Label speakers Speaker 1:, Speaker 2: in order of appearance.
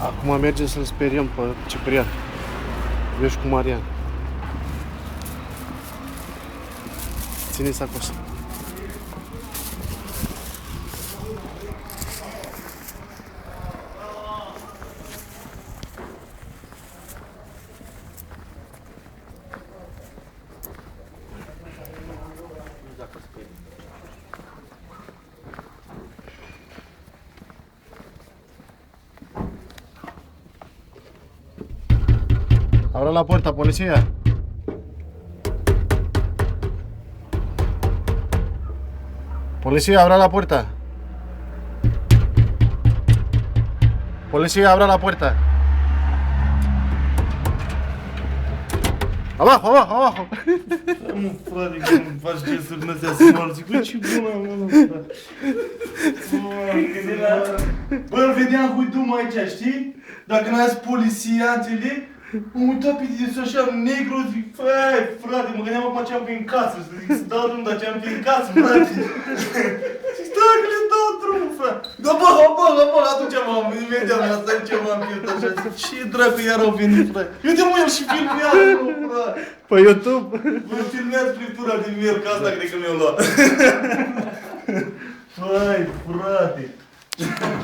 Speaker 1: Acum mergem să-l speriem pe Ciprian. Eu și cu Marian. Ține sacoșa. Abra la puerta, policía. Policía, abra la puerta. Policía, abra la puerta. Abajo, abajo, abajo.
Speaker 2: Mă, frate, că îmi faci gesturi din astea small. Zic, bă, ce bună, mă, frate. Bă, îl vedeam cu dumă aici, știi? Dacă n-a zis poliția, înțelegi? M-am uitat pe tine așa negru, zic, frate, mă gândeam acum ce am fi în casă. Zic, să dau drumul, dar ce am fi în casă, frate. Zic, stai că le dau drumul, frate. Dar bă, atunci imediat mi-a stat ce m-am pierdut așa. Zic, ce dracu iar au venit, frate. Uite, mă, el și filmează, mă, frate.
Speaker 1: Pe YouTube.
Speaker 2: Bă, filmează friptura din miel, că asta cred că mi-o luat. Vai, frate.